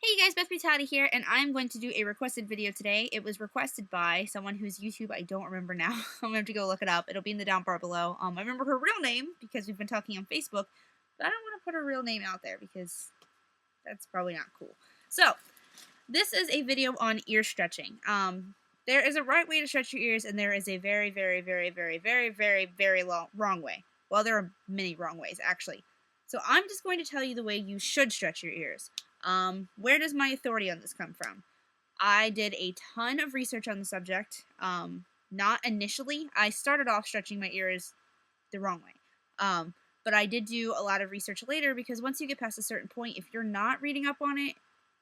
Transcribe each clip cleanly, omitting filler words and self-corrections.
Hey guys, Beth Patati here, and I'm going to do a requested video today. It was requested by someone whose YouTube I don't remember now. I'm going to have to go look it up. It'll be in the down bar below. I remember her real name because we've been talking on Facebook, but I don't want to put her real name out there because that's probably not cool. So, this is a video on ear stretching. There is a right way to stretch your ears, and there is a very, very, very, very, very, very, very wrong way. Well, there are many wrong ways, actually. So I'm just going to tell you the way you should stretch your ears. Where does my authority on this come from? I did a ton of research on the subject. Not initially. I started off stretching my ears the wrong way. But I did do a lot of research later because once you get past a certain point, if you're not reading up on it,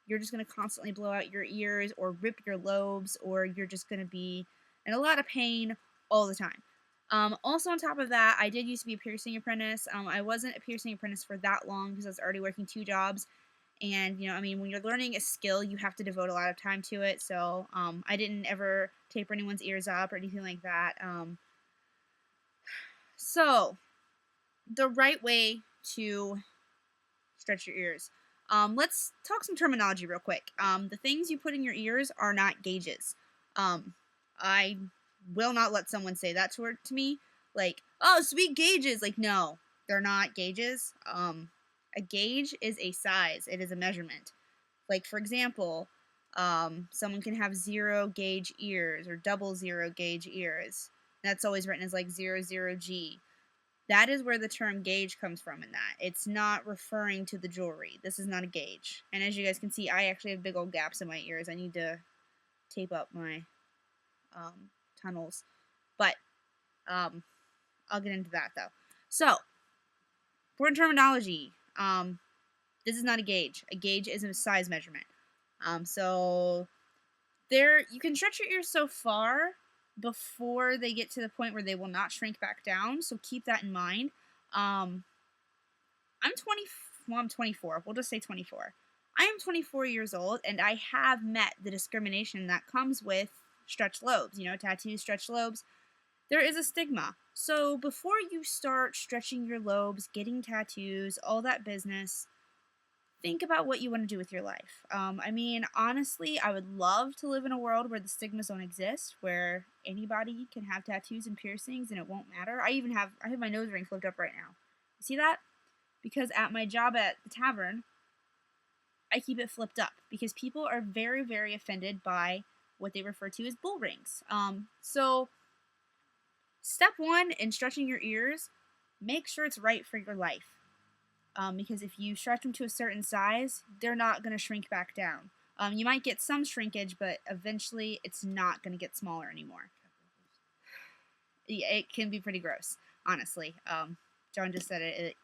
you're just going to constantly blow out your ears or rip your lobes, or you're just going to be in a lot of pain all the time. Also on top of that, I did used to be a piercing apprentice. I wasn't a piercing apprentice for that long because I was already working 2 jobs. And, when you're learning a skill, you have to devote a lot of time to it. So, I didn't ever taper anyone's ears up or anything like that. So, the right way to stretch your ears. Let's talk some terminology real quick. The things you put in your ears are not gauges. I will not let someone say that to me. Like, oh, sweet gauges. Like, no, they're not gauges. A gauge is a size. It is a measurement. Like, for example, someone can have 0 gauge ears or double 0 gauge ears. That's always written as like 00G. That is where the term gauge comes from in that. It's not referring to the jewelry. This is not a gauge. And as you guys can see, I actually have big old gaps in my ears. I need to tape up my tunnels. But I'll get into that though. So, important terminology. This is not a gauge. A gauge is a size measurement. So you can stretch your ears so far before they get to the point where they will not shrink back down. So keep that in mind. I'm 24. We'll just say 24. I am 24 years old, and I have met the discrimination that comes with stretched lobes. Tattoos, stretched lobes. There is a stigma. So before you start stretching your lobes, getting tattoos, all that business, think about what you want to do with your life. Honestly, I would love to live in a world where the stigmas don't exist, where anybody can have tattoos and piercings and it won't matter. I have my nose ring flipped up right now. You see that? Because at my job at the tavern, I keep it flipped up because people are very, very offended by what they refer to as bull rings. So step 1 in stretching your ears, make sure it's right for your life. Because if you stretch them to a certain size, they're not going to shrink back down. You might get some shrinkage, but eventually it's not going to get smaller anymore. Yeah, it can be pretty gross, honestly. John just said it.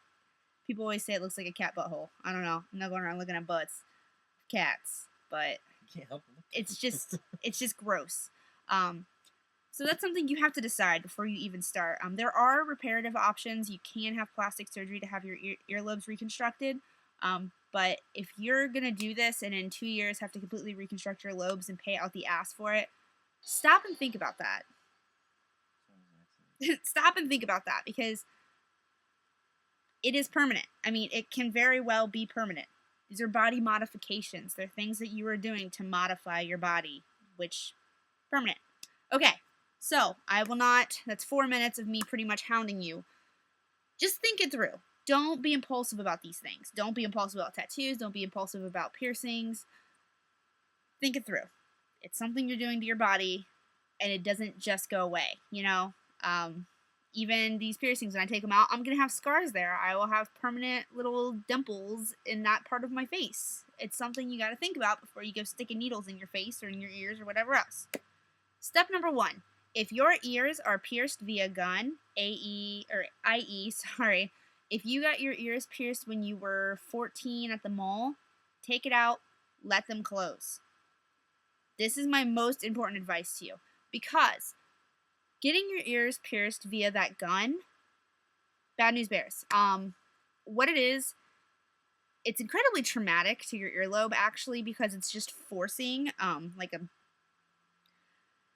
People always say it looks like a cat butthole. I don't know. I'm not going around looking at butts of cats, but can't help it. it's just gross. So that's something you have to decide before you even start. There are reparative options. You can have plastic surgery to have your earlobes reconstructed. But if you're going to do this and in 2 years have to completely reconstruct your lobes and pay out the ass for it, stop and think about that. Stop and think about that because it is permanent. It can very well be permanent. These are body modifications. They're things that you are doing to modify your body, which permanent. Okay. So, that's 4 minutes of me pretty much hounding you. Just think it through. Don't be impulsive about these things. Don't be impulsive about tattoos. Don't be impulsive about piercings. Think it through. It's something you're doing to your body, and it doesn't just go away, Even these piercings, when I take them out, I'm going to have scars there. I will have permanent little dimples in that part of my face. It's something you got to think about before you go sticking needles in your face or in your ears or whatever else. Step number 1. If your ears are pierced via gun, IE, if you got your ears pierced when you were 14 at the mall, take it out, let them close. This is my most important advice to you because getting your ears pierced via that gun, bad news bears. What it is, it's incredibly traumatic to your earlobe actually because it's just forcing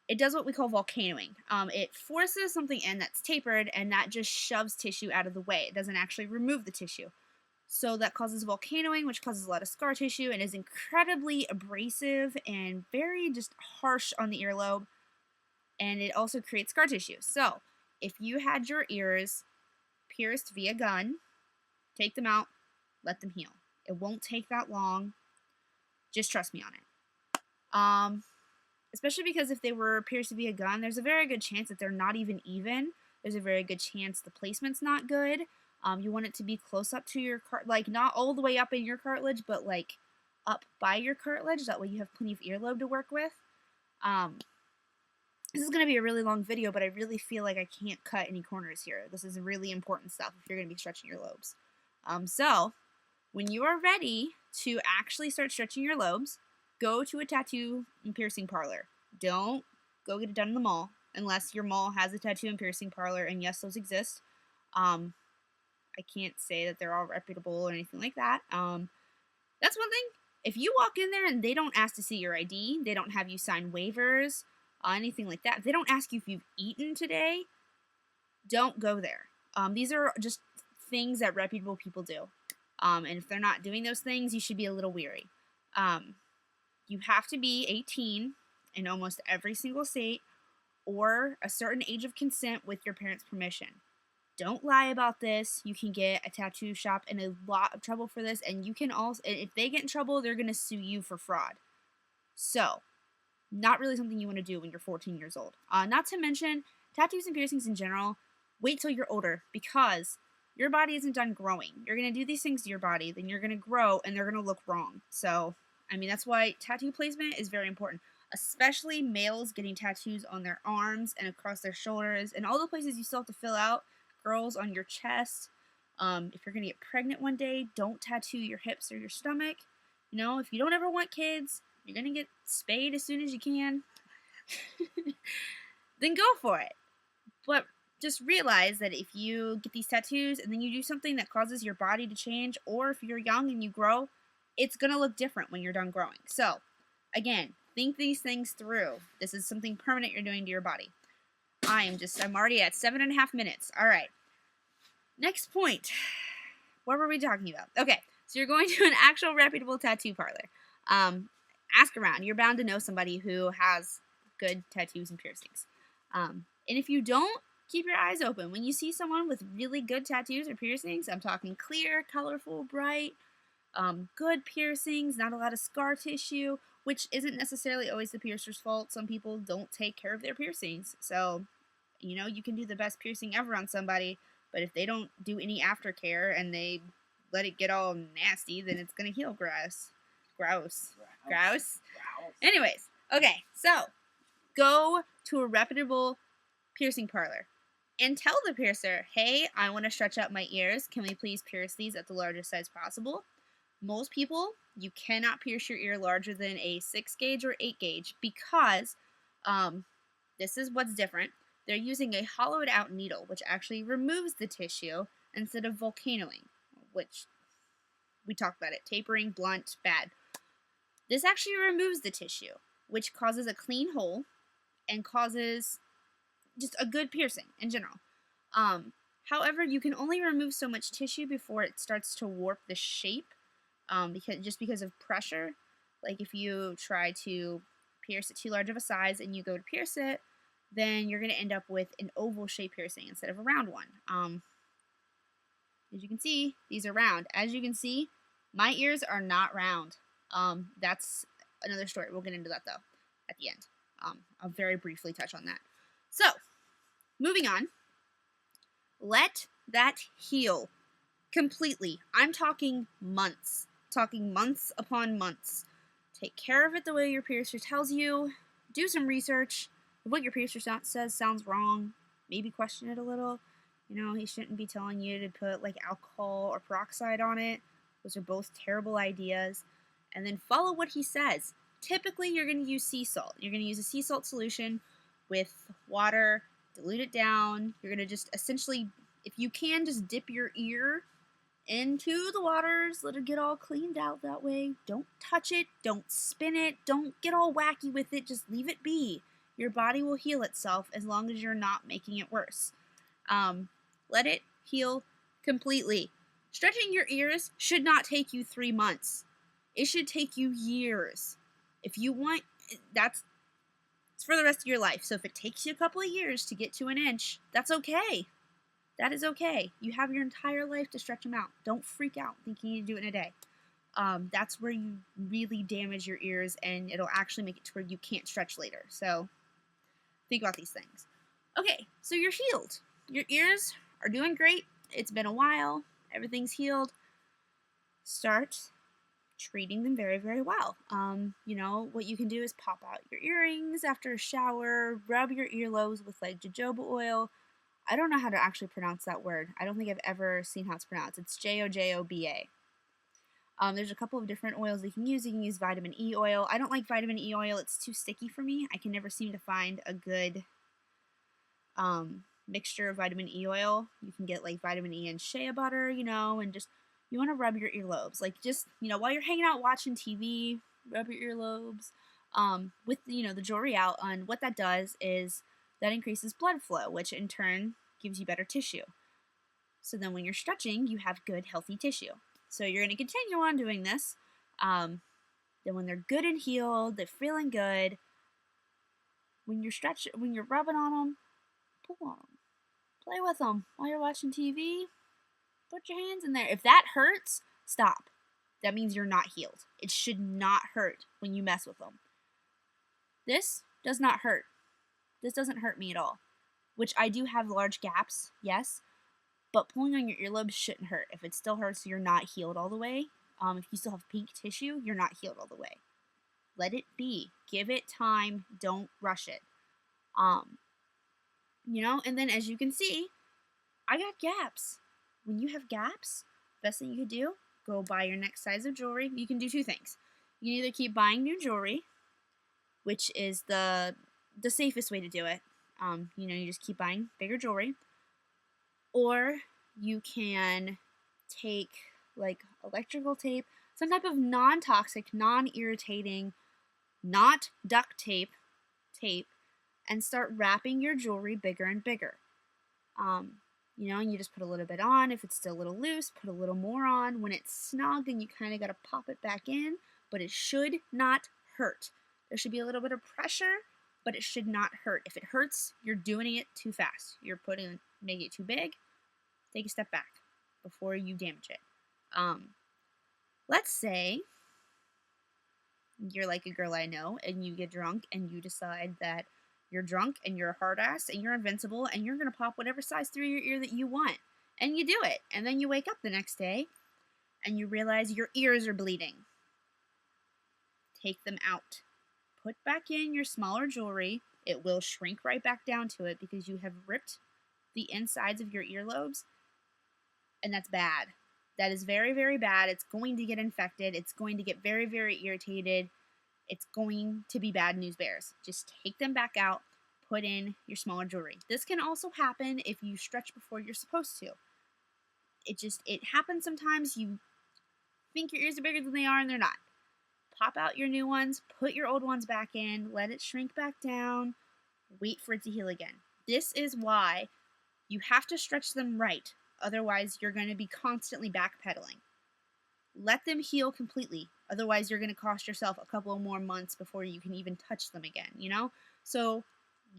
it does what we call volcanoing. It forces something in that's tapered, and that just shoves tissue out of the way. It doesn't actually remove the tissue. So that causes volcanoing, which causes a lot of scar tissue and is incredibly abrasive and very just harsh on the earlobe. And it also creates scar tissue. So if you had your ears pierced via gun, take them out, let them heal. It won't take that long. Just trust me on it. Especially because if they were pierced via gun, there's a very good chance that they're not even. There's a very good chance the placement's not good. You want it to be close up to your like not all the way up in your cartilage, but like up by your cartilage. That way you have plenty of earlobe to work with. This is going to be a really long video, but I really feel like I can't cut any corners here. This is really important stuff if you're going to be stretching your lobes. So when you are ready to actually start stretching your lobes, go to a tattoo and piercing parlor. Don't go get it done in the mall unless your mall has a tattoo and piercing parlor, and yes, those exist. I can't say that they're all reputable or anything like that. That's one thing. If you walk in there and they don't ask to see your ID, they don't have you sign waivers, anything like that, if they don't ask you if you've eaten today, don't go there. These are just things that reputable people do. And if they're not doing those things, you should be a little weary. You have to be 18 in almost every single state or a certain age of consent with your parents' permission. Don't lie about this. You can get a tattoo shop in a lot of trouble for this, and you can also, if they get in trouble, they're going to sue you for fraud. So, not really something you want to do when you're 14 years old. Not to mention, tattoos and piercings in general, wait till you're older, because your body isn't done growing. You're going to do these things to your body, then you're going to grow, and they're going to look wrong. So, I mean, that's why tattoo placement is very important. Especially males getting tattoos on their arms and across their shoulders, and all the places you still have to fill out. Girls on your chest. If you're gonna get pregnant one day, don't tattoo your hips or your stomach. You know, if you don't ever want kids, you're gonna get spayed as soon as you can. Then go for it. But just realize that if you get these tattoos and then you do something that causes your body to change, or if you're young and you grow, it's gonna look different when you're done growing. So, again, think these things through. This is something permanent you're doing to your body. I'm already at 7.5 minutes. All right. Next point. What were we talking about? Okay, so you're going to an actual reputable tattoo parlor. Ask around. You're bound to know somebody who has good tattoos and piercings. And if you don't, keep your eyes open. When you see someone with really good tattoos or piercings, I'm talking clear, colorful, bright, good piercings, not a lot of scar tissue, which isn't necessarily always the piercer's fault. Some people don't take care of their piercings. So, you know, you can do the best piercing ever on somebody, but if they don't do any aftercare and they let it get all nasty, then it's going to heal gross. Anyways, okay, so go to a reputable piercing parlor and tell the piercer, hey, I want to stretch out my ears. Can we please pierce these at the largest size possible? Most people, you cannot pierce your ear larger than a 6 gauge or 8 gauge because this is what's different. They're using a hollowed out needle, which actually removes the tissue instead of volcanoing, which we talked about it. Tapering, blunt, bad. This actually removes the tissue, which causes a clean hole and causes just a good piercing in general. However, you can only remove so much tissue before it starts to warp the shape, because of pressure. Like if you try to pierce it too large of a size and you go to pierce it, then you're going to end up with an oval shape piercing instead of a round one. As you can see, these are round. As you can see, my ears are not round. That's another story. We'll get into that though at the end. I'll very briefly touch on that. So, moving on. Let that heal completely. I'm talking months. Talking months upon months. Take care of it the way your piercer tells you. Do some research. If what your piercer says sounds wrong, maybe question it a little. You know, he shouldn't be telling you to put like alcohol or peroxide on it. Those are both terrible ideas. And then follow what he says. Typically, you're going to use sea salt. You're going to use a sea salt solution with water, dilute it down. You're going to just essentially, if you can, just dip your ear into the waters. Let it get all cleaned out that way. Don't touch it. Don't spin it. Don't get all wacky with it. Just leave it be. Your body will heal itself as long as you're not making it worse. Let it heal completely. Stretching your ears should not take you 3 months. It should take you years. If you want, it's for the rest of your life. So if it takes you a couple of years to get to an inch, that's okay. That is okay. You have your entire life to stretch them out. Don't freak out thinking you need to do it in a day. That's where you really damage your ears, and it'll actually make it to where you can't stretch later. So think about these things. Okay, so you're healed. Your ears are doing great. It's been a while. Everything's healed. Start treating them very, very well. What you can do is pop out your earrings after a shower, rub your earlobes with like jojoba oil. I don't know how to actually pronounce that word. I don't think I've ever seen how it's pronounced. It's jojoba. There's a couple of different oils you can use. You can use vitamin E oil. I don't like vitamin E oil. It's too sticky for me. I can never seem to find a good mixture of vitamin E oil. You can get like vitamin E and shea butter, and just you want to rub your earlobes. Like just, while you're hanging out watching TV, rub your earlobes with, the jewelry out. And what that does is that increases blood flow, which in turn gives you better tissue. So then when you're stretching, you have good, healthy tissue. So you're going to continue on doing this. Then when they're good and healed, they're feeling good, when you're rubbing on them, pull on them. Play with them while you're watching TV. Put your hands in there. If that hurts, stop. That means you're not healed. It should not hurt when you mess with them. This does not hurt. This doesn't hurt me at all. Which I do have large gaps, yes. But pulling on your earlobes shouldn't hurt. If it still hurts, you're not healed all the way. If you still have pink tissue, you're not healed all the way. Let it be. Give it time. Don't rush it. And then as you can see, I got gaps. When you have gaps, best thing you could do, go buy your next size of jewelry. You can do two things. You can either keep buying new jewelry, which is the safest way to do it. You just keep buying bigger jewelry. Or you can take like electrical tape, some type of non-toxic, non-irritating, not duct tape, and start wrapping your jewelry bigger and bigger. And you just put a little bit on. If it's still a little loose, put a little more on. When it's snug, then you kind of got to pop it back in, but it should not hurt. There should be a little bit of pressure, but it should not hurt. If it hurts, you're doing it too fast. You're making it too big. Take a step back before you damage it. Let's say you're like a girl I know and you get drunk and you decide that you're drunk and you're a hard ass and you're invincible and you're going to pop whatever size through your ear that you want. And you do it. And then you wake up the next day and you realize your ears are bleeding. Take them out. Put back in your smaller jewelry. It will shrink right back down to it because you have ripped the insides of your earlobes. And that's bad. That is very, very bad. It's going to get infected. It's going to get very, very irritated. It's going to be bad news bears. Just take them back out. Put in your smaller jewelry. This can also happen if you stretch before you're supposed to. It happens sometimes. You think your ears are bigger than they are and they're not. Pop out your new ones. Put your old ones back in. Let it shrink back down. Wait for it to heal again. This is why you have to stretch them right. Otherwise, you're going to be constantly backpedaling. Let them heal completely. Otherwise, you're going to cost yourself a couple of more months before you can even touch them again, So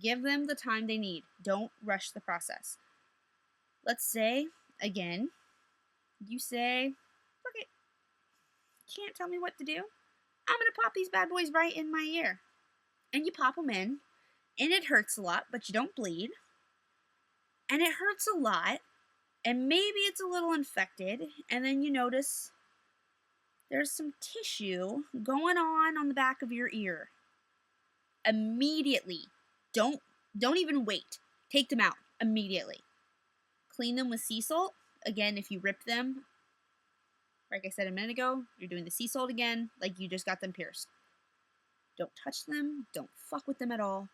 give them the time they need. Don't rush the process. Let's say, again, you say, fuck it. Can't tell me what to do. I'm going to pop these bad boys right in my ear. And you pop them in. And it hurts a lot, but you don't bleed. And it hurts a lot. And maybe it's a little infected, and then you notice there's some tissue going on the back of your ear. Immediately. Don't even wait. Take them out immediately. Clean them with sea salt. Again, if you rip them, like I said a minute ago, you're doing the sea salt again, like you just got them pierced. Don't touch them. Don't fuck with them at all.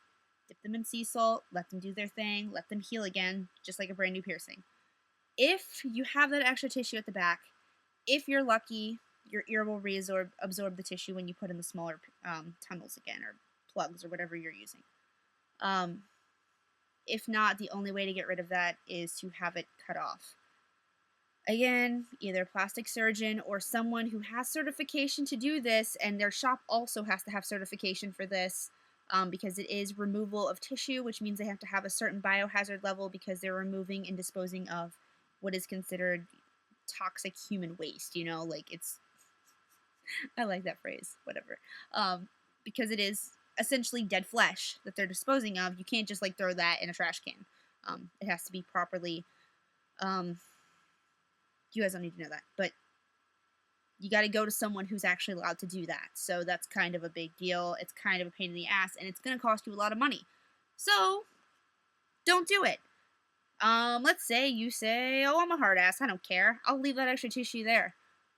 Dip them in sea salt. Let them do their thing. Let them heal again, just like a brand new piercing. If you have that extra tissue at the back, if you're lucky, your ear will absorb the tissue when you put in the smaller tunnels again, or plugs, or whatever you're using. If not, the only way to get rid of that is to have it cut off. Again, either a plastic surgeon or someone who has certification to do this, and their shop also has to have certification for this, because it is removal of tissue, which means they have to have a certain biohazard level because they're removing and disposing of what is considered toxic human waste. Like it's, I like that phrase, whatever. Because it is essentially dead flesh that they're disposing of. You can't just like throw that in a trash can. It has to be properly. You guys don't need to know that, but you got to go to someone who's actually allowed to do that. So that's kind of a big deal. It's kind of a pain in the ass, and it's going to cost you a lot of money. So don't do it. Let's say you say, "Oh, I'm a hard ass. I don't care. I'll leave that extra tissue there."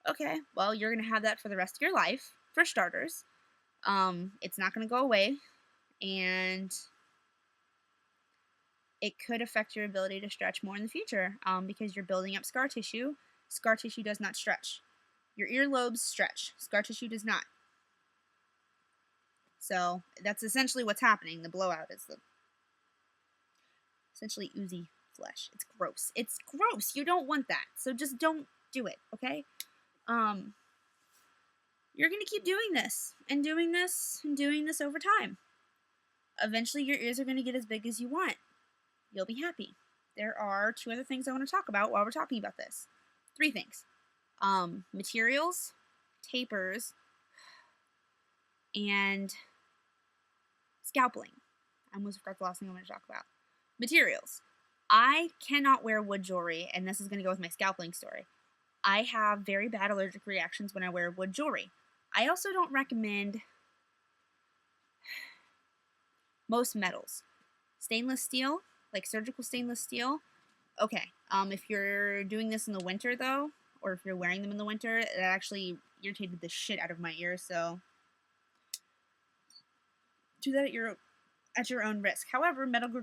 Okay, well, you're going to have that for the rest of your life, for starters. It's not going to go away, and it could affect your ability to stretch more in the future, because you're building up scar tissue. Scar tissue does not stretch. Your earlobes stretch. Scar tissue does not. So that's essentially what's happening. The blowout is the essentially oozy flesh. It's gross. It's gross. You don't want that. So just don't do it, okay? You're going to keep doing this and doing this and doing this over time. Eventually your ears are going to get as big as you want. You'll be happy. There are 2 other things I want to talk about while we're talking about this. 3 things. Materials, tapers, and scalping. I almost forgot the last thing I want to talk about. Materials. I cannot wear wood jewelry, and this is going to go with my scalping story. I have very bad allergic reactions when I wear wood jewelry. I also don't recommend most metals. Stainless steel, like surgical stainless steel, okay. If you're doing this in the winter, though, or if you're wearing them in the winter, it actually irritated the shit out of my ear, so do that at your own risk. However, medical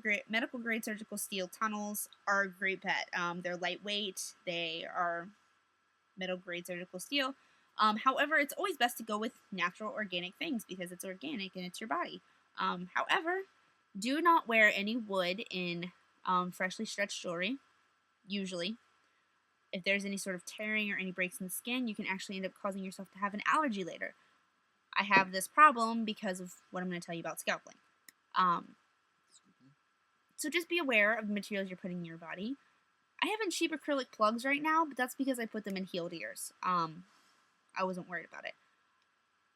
grade surgical steel tunnels are a great bet. They're lightweight. They are medical grade surgical steel. However, it's always best to go with natural organic things because it's organic and it's your body. However, do not wear any wood in freshly stretched jewelry, usually. If there's any sort of tearing or any breaks in the skin, you can actually end up causing yourself to have an allergy later. I have this problem because of what I'm going to tell you about scalping. So just be aware of the materials you're putting in your body. I have in cheap acrylic plugs right now, but that's because I put them in healed ears. I wasn't worried about it.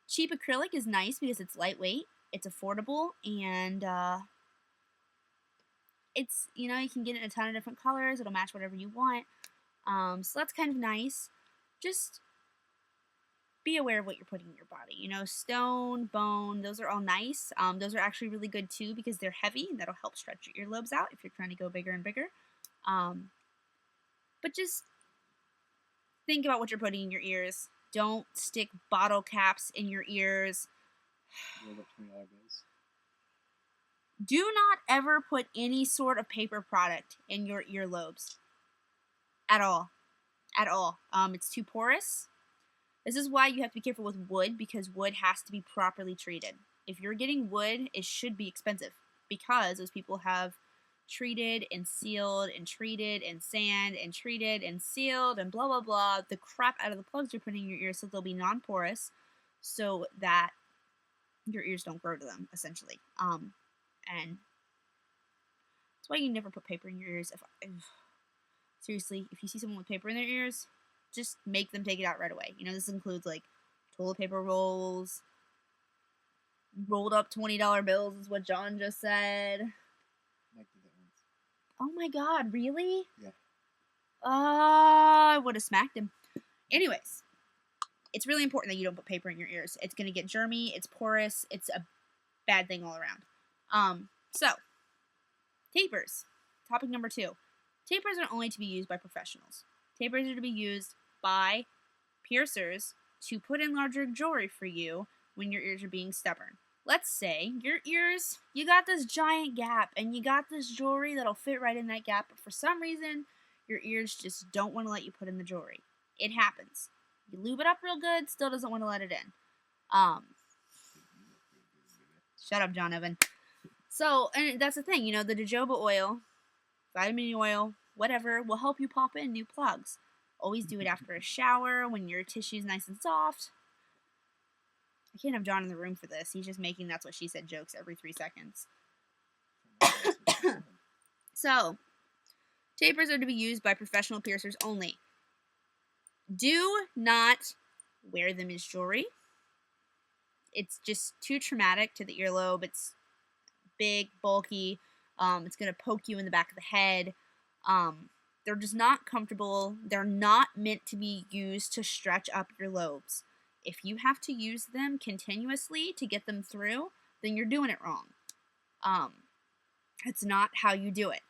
Cheap acrylic is nice because it's lightweight, it's affordable, and it's, you can get it in a ton of different colors. It'll match whatever you want. So that's kind of nice. Just be aware of what you're putting in your body. Stone, bone, those are all nice. Those are actually really good too because they're heavy and that'll help stretch your earlobes out if you're trying to go bigger and bigger. But just think about what you're putting in your ears. Don't stick bottle caps in your ears. Do not ever put any sort of paper product in your earlobes. At all. At all. It's too porous. This is why you have to be careful with wood, because wood has to be properly treated. If you're getting wood, it should be expensive because those people have treated and sealed and treated and sand and treated and sealed and blah, blah, blah, the crap out of the plugs you're putting in your ears so they'll be non-porous so that your ears don't grow to them, essentially. And that's why you never put paper in your ears. Seriously, if you see someone with paper in their ears, just make them take it out right away. This includes like toilet paper rolls, rolled up $20 bills is what John just said. Mike did that once. Oh my god, really? Yeah. I would have smacked him. Anyways, it's really important that you don't put paper in your ears. It's going to get germy, it's porous, it's a bad thing all around. So, tapers. Topic number 2. Tapers are only to be used by professionals. Tapers are to be used by piercers to put in larger jewelry for you when your ears are being stubborn. Let's say your ears, you got this giant gap and you got this jewelry that'll fit right in that gap, but for some reason, your ears just don't want to let you put in the jewelry. It happens. You lube it up real good, still doesn't want to let it in. Shut up, John Evan. So, and that's the thing, the jojoba oil, vitamin E oil, whatever, will help you pop in new plugs. Always do it after a shower when your tissue's nice and soft. I can't have John in the room for this. He's just making that's what she said jokes every 3 seconds. So, tapers are to be used by professional piercers only. Do not wear them as jewelry. It's just too traumatic to the earlobe. It's big, bulky. It's going to poke you in the back of the head. They're just not comfortable. They're not meant to be used to stretch up your lobes. If you have to use them continuously to get them through, then you're doing it wrong. It's not how you do it.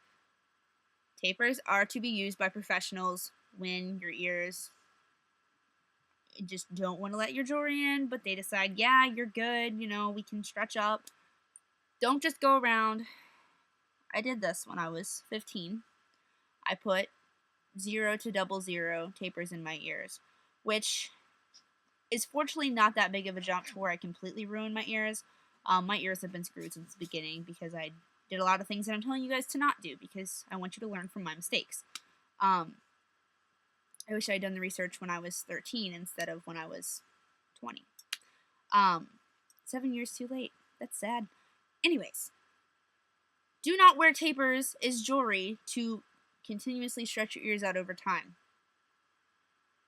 Tapers are to be used by professionals when your ears just don't want to let your jewelry in, but they decide, yeah, you're good, we can stretch up. Don't just go around. I did this when I was 15. I put 0 to 00 tapers in my ears, which is fortunately not that big of a jump to where I completely ruined my ears. My ears have been screwed since the beginning because I did a lot of things that I'm telling you guys to not do because I want you to learn from my mistakes. I wish I had done the research when I was 13 instead of when I was 20. 7 years too late. That's sad. Anyways, do not wear tapers as jewelry to continuously stretch your ears out over time.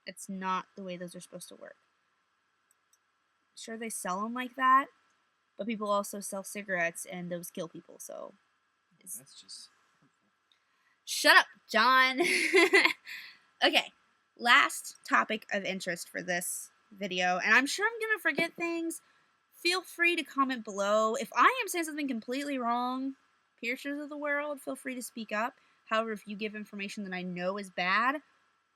It's not the way those are supposed to work. Sure, they sell them like that, but people also sell cigarettes, and those kill people, so... That's just hurtful. Shut up, John! Okay, last topic of interest for this video, and I'm sure I'm gonna forget things. Feel free to comment below. If I am saying something completely wrong, piercers of the world, feel free to speak up. However, if you give information that I know is bad,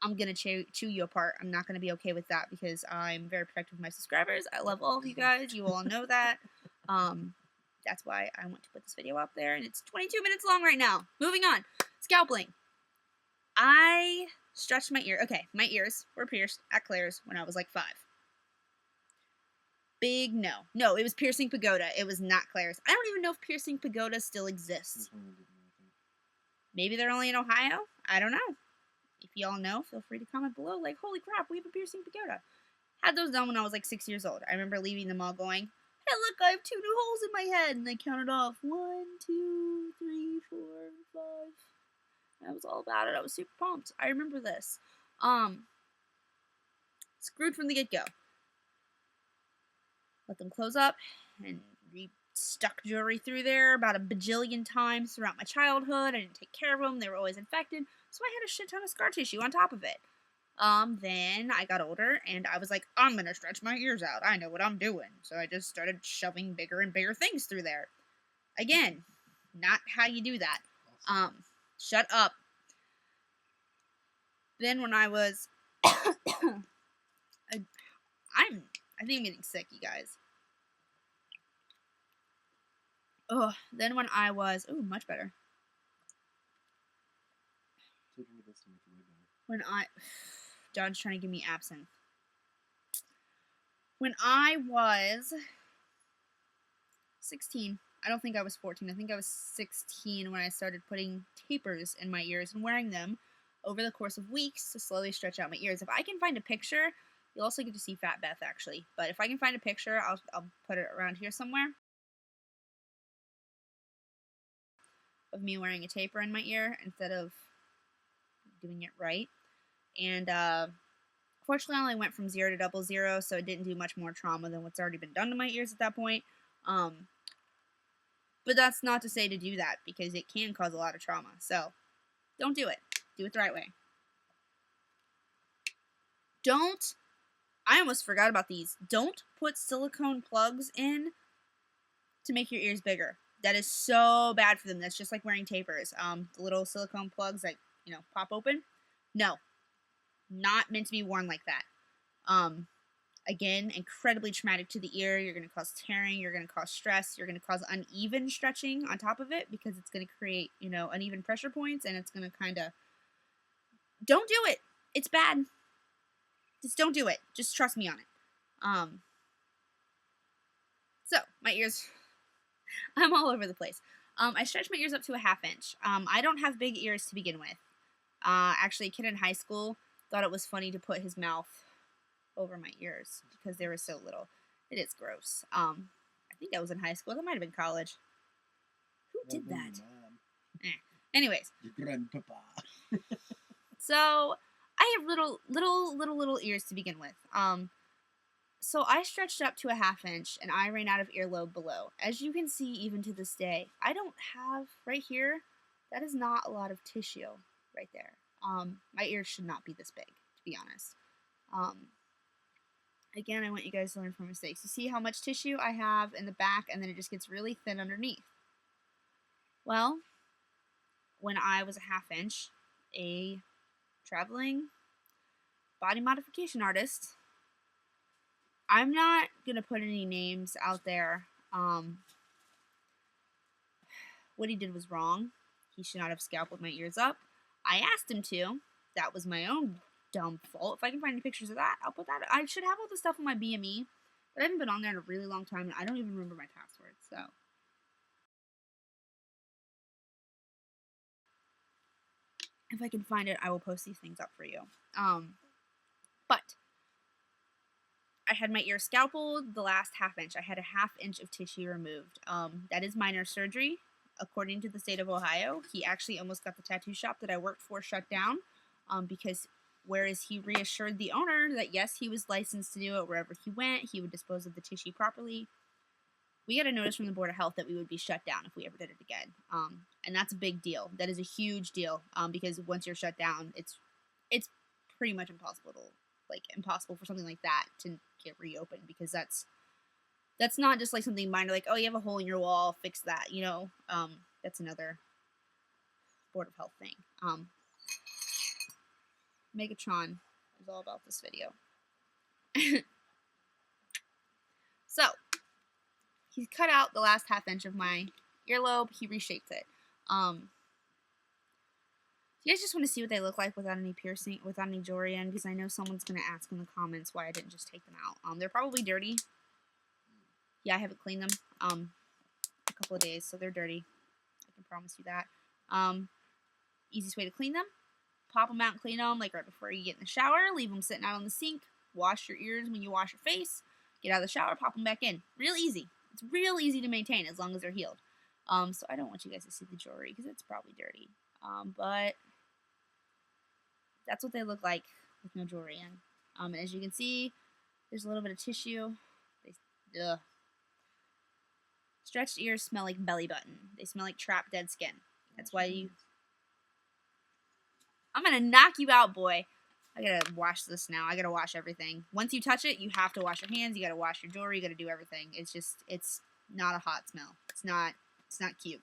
I'm going to chew you apart. I'm not going to be okay with that because I'm very protective of my subscribers. I love all of you guys. You all know that. That's why I want to put this video up there, and it's 22 minutes long right now. Moving on. Scalping. I stretched my ear. Okay, my ears were pierced at Claire's when I was like 5. Big no. No, it was Piercing Pagoda. It was not Claire's. I don't even know if Piercing Pagoda still exists. Maybe they're only in Ohio? I don't know. If y'all know, feel free to comment below. Like, holy crap, we have a Piercing Pagoda. Had those done when I was like 6 years old. I remember leaving them all going, hey, look, I have 2 new holes in my head. And I counted off 1, 2, 3, 4, 5. That was all about it. I was super pumped. I remember this. Screwed from the get-go. Let them close up and stuck jewelry through there about a bajillion times throughout my childhood. I didn't take care of them. They were always infected. So I had a shit ton of scar tissue on top of it. Then I got older and I was like, I'm going to stretch my ears out. I know what I'm doing. So I just started shoving bigger and bigger things through there. Again, not how you do that. Shut up. Then when I was... I think I'm getting sick, you guys. Oh, then when I was... Oh, much better. When I... John's trying to give me absinthe. When I was 16, I don't think I was 14. I think I was 16 when I started putting tapers in my ears and wearing them over the course of weeks to slowly stretch out my ears. If I can find a picture... You'll also get to see Fat Beth, actually. But if I can find a picture, I'll put it around here somewhere. Of me wearing a taper in my ear instead of doing it right. And, fortunately, I only went from 0 to 00, so it didn't do much more trauma than what's already been done to my ears at that point. But that's not to say to do that, because it can cause a lot of trauma. So, don't do it. Do it the right way. I almost forgot about these. Don't put silicone plugs in to make your ears bigger. That is so bad for them. That's just like wearing tapers. The little silicone plugs that, pop open. No. Not meant to be worn like that. Again, incredibly traumatic to the ear. You're going to cause tearing. You're going to cause stress. You're going to cause uneven stretching on top of it because it's going to create, uneven pressure points, and it's going to kind of... Don't do it. It's bad. Just don't do it. Just trust me on it. So, my ears... I'm all over the place. I stretch my ears up to a 1/2 inch. I don't have big ears to begin with. Actually, a kid in high school thought it was funny to put his mouth over my ears because they were so little. It is gross. I think I was in high school. That might have been college. Who did that? Anyways. Your grandpapa. So I have little ears to begin with. So I stretched up to a 1/2 inch and I ran out of earlobe below. As you can see, even to this day, I don't have right here. That is not a lot of tissue right there. My ears should not be this big, to be honest. Again, I want you guys to learn from mistakes. You see how much tissue I have in the back, and then it just gets really thin underneath. Well, when I was a 1/2 inch, a traveling body modification artist, I'm not going to put any names out there. What he did was wrong. He should not have scalped my ears up. I asked him to. That was my own dumb fault. If I can find any pictures of that, I'll put that. I should have all the stuff on my BME, but I haven't been on there in a really long time, and I don't even remember my password, so. If I can find it, I will post these things up for you. But I had my ear scalpeled the last 1/2 inch. I had a 1/2 inch of tissue removed. That is minor surgery. According to the state of Ohio, he actually almost got the tattoo shop that I worked for shut down because whereas he reassured the owner that yes, he was licensed to do it wherever he went, he would dispose of the tissue properly, we got a notice from the Board of Health that we would be shut down if we ever did it again. And that's a big deal. That is a huge deal because once you're shut down, it's pretty much impossible for something like that to get reopened because that's not just like something minor, like, oh, you have a hole in your wall, fix that, you know. That's another Board of Health thing. Megatron is all about this video. So, he cut out the last 1/2 inch of my earlobe. He reshaped it. You guys just want to see what they look like without any piercing, without any jewelry in, because I know someone's going to ask in the comments why I didn't just take them out. They're probably dirty. Yeah, I haven't cleaned them a couple of days, so they're dirty. I can promise you that. Easiest way to clean them: pop them out and clean them, like right before you get in the shower. Leave them sitting out on the sink. Wash your ears when you wash your face. Get out of the shower, pop them back in. Real easy. It's real easy to maintain as long as they're healed. So I don't want you guys to see the jewelry because it's probably dirty. But that's what they look like with no jewelry in. And as you can see, there's a little bit of tissue. Stretched ears smell like belly button. They smell like trapped dead skin. That's why you... I'm gonna knock you out, boy. I gotta wash this now. I gotta wash everything. Once you touch it, you have to wash your hands. You gotta wash your jewelry. You gotta do everything. It's not a hot smell. It's not cute.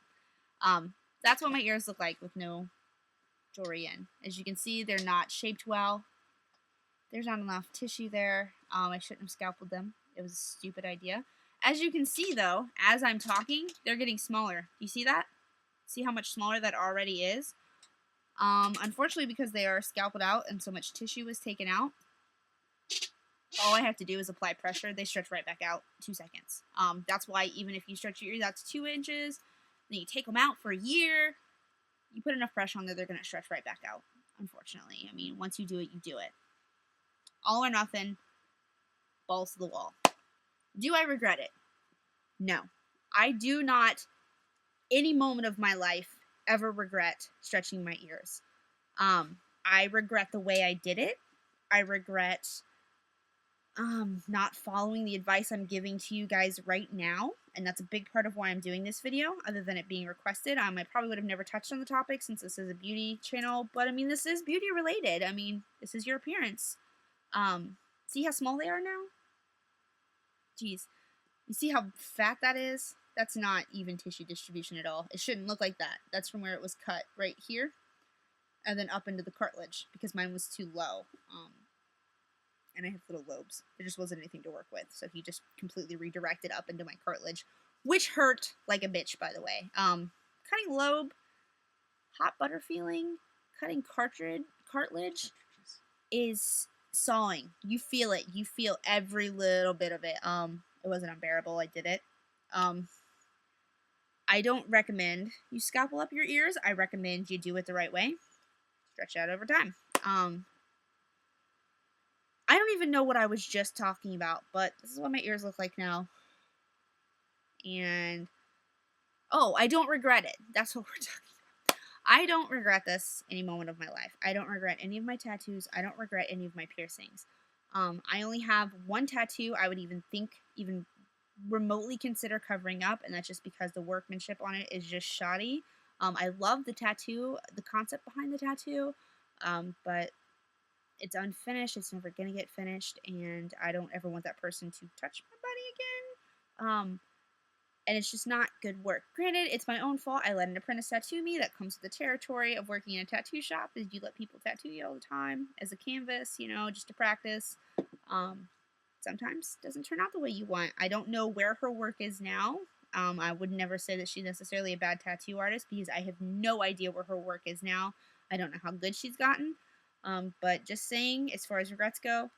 That's what my ears look like with no jewelry in. As you can see, they're not shaped well. There's not enough tissue there. I shouldn't have scalpeled them. It was a stupid idea. As you can see, though, as I'm talking, they're getting smaller. You see that? See how much smaller that already is? Unfortunately, because they are scalped out and so much tissue was taken out, all I have to do is apply pressure. They stretch right back out 2 seconds. That's why even if you stretch your ears out to 2 inches, then you take them out for a year, you put enough pressure on there, they're going to stretch right back out, unfortunately. I mean, once you do it, you do it. All or nothing, balls to the wall. Do I regret it? No. I do not, any moment of my life, ever regret stretching my ears. I regret the way I did it. I regret not following the advice I'm giving to you guys right now, and that's a big part of why I'm doing this video, other than it being requested. I probably would have never touched on the topic since this is a beauty channel, but I mean, this is beauty related. I mean, this is your appearance. See how small they are now? Jeez. You see how fat that is? That's not even tissue distribution at all. It shouldn't look like that. That's from where it was cut right here, and then up into the cartilage, because mine was too low. And I have little lobes. There just wasn't anything to work with, so he just completely redirected up into my cartilage, which hurt like a bitch, by the way. Cutting lobe, hot butter feeling, cutting cartilage is sawing. You feel it. You feel every little bit of it. It wasn't unbearable. I did it. I don't recommend you scalpel up your ears. I recommend you do it the right way. Stretch out over time. I don't even know what I was just talking about, but this is what my ears look like now. And oh, I don't regret it. That's what we're talking about. I don't regret this any moment of my life. I don't regret any of my tattoos. I don't regret any of my piercings. I only have one tattoo I would even remotely consider covering up, and that's just because the workmanship on it is just shoddy. I love the tattoo, the concept behind the tattoo, but it's unfinished. It's never gonna get finished, and I don't ever want that person to touch my body again. And it's just not good work. Granted, it's my own fault. I let an apprentice tattoo me. That comes with the territory of working in a tattoo shop. Is you let people tattoo you all the time as a canvas, just to practice. Sometimes it doesn't turn out the way you want. I don't know where her work is now. I would never say that she's necessarily a bad tattoo artist because I have no idea where her work is now. I don't know how good she's gotten. But just saying, as far as regrets go,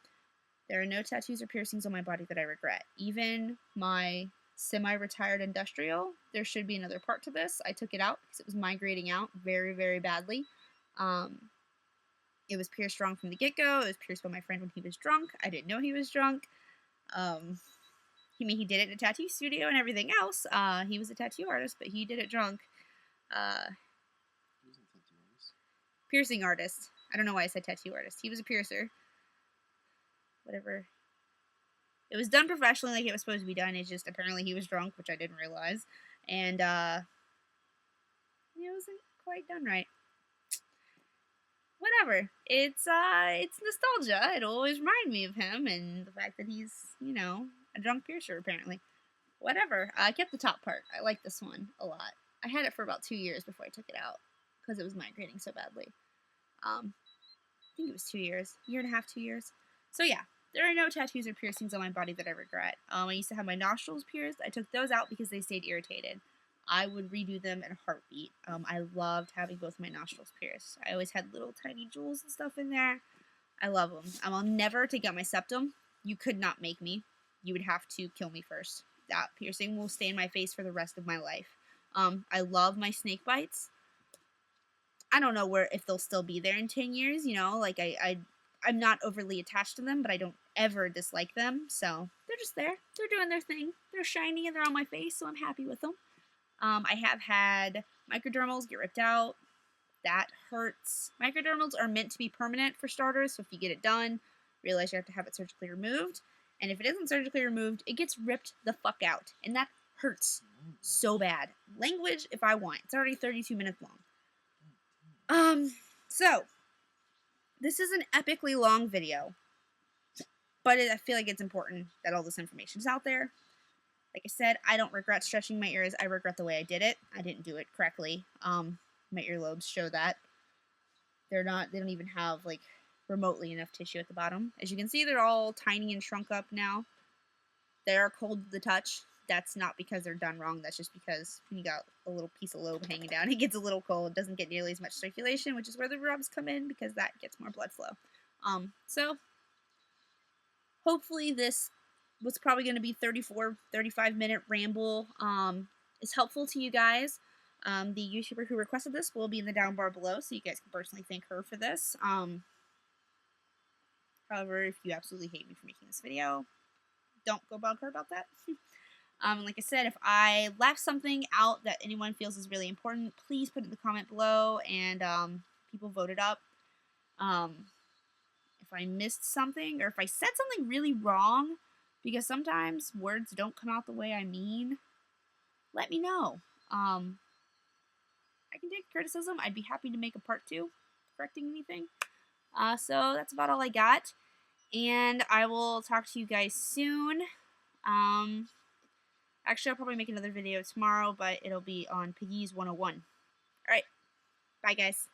there are no tattoos or piercings on my body that I regret. Even my semi-retired industrial, there should be another part to this. I took it out because it was migrating out very, very badly. It was pierced wrong from the get-go. It was pierced by my friend when he was drunk. I didn't know he was drunk. He did it in a tattoo studio and everything else. He was a tattoo artist, but he did it drunk. He was a tattoo artist. Piercing artist. I don't know why I said tattoo artist. He was a piercer. Whatever. It was done professionally like it was supposed to be done. It's just apparently he was drunk, which I didn't realize. And it wasn't quite done right. Whatever. It's nostalgia. It'll always remind me of him and the fact that he's, a drunk piercer apparently. Whatever. I kept the top part. I like this one a lot. I had it for about 2 years before I took it out because it was migrating so badly. I think it was 2 years. Year and a half, 2 years. So yeah. There are no tattoos or piercings on my body that I regret. I used to have my nostrils pierced. I took those out because they stayed irritated. I would redo them in a heartbeat. I loved having both my nostrils pierced. I always had little tiny jewels and stuff in there. I love them. I'll never take out my septum. You could not make me. You would have to kill me first. That piercing will stay in my face for the rest of my life. I love my snake bites. I don't know if they'll still be there in 10 years. I'm not overly attached to them, but I don't ever dislike them. So they're just there. They're doing their thing. They're shiny and they're on my face, so I'm happy with them. I have had microdermals get ripped out. That hurts. Microdermals are meant to be permanent for starters, so if you get it done, realize you have to have it surgically removed. And if it isn't surgically removed, it gets ripped the fuck out. And that hurts so bad. Language if I want. It's already 32 minutes long. So this is an epically long video, but I feel like it's important that all this information is out there. Like I said, I don't regret stretching my ears. I regret the way I did it. I didn't do it correctly. My earlobes show that. They don't even have remotely enough tissue at the bottom. As you can see, they're all tiny and shrunk up now. They are cold to the touch. That's not because they're done wrong. That's just because when you got a little piece of lobe hanging down, it gets a little cold. It doesn't get nearly as much circulation, which is where the rubs come in because that gets more blood flow. So hopefully this was probably going to be 35-minute ramble is helpful to you guys. The YouTuber who requested this will be in the down bar below, so you guys can personally thank her for this. However, if you absolutely hate me for making this video, don't go bug her about that. Like I said, if I left something out that anyone feels is really important, please put it in the comment below, and people vote it up. If I missed something, or if I said something really wrong, because sometimes words don't come out the way I mean, let me know. I can take criticism. I'd be happy to make a part 2 correcting anything. So that's about all I got. And I will talk to you guys soon. Actually, I'll probably make another video tomorrow, but it'll be on Piggies 101. Alright. Bye, guys.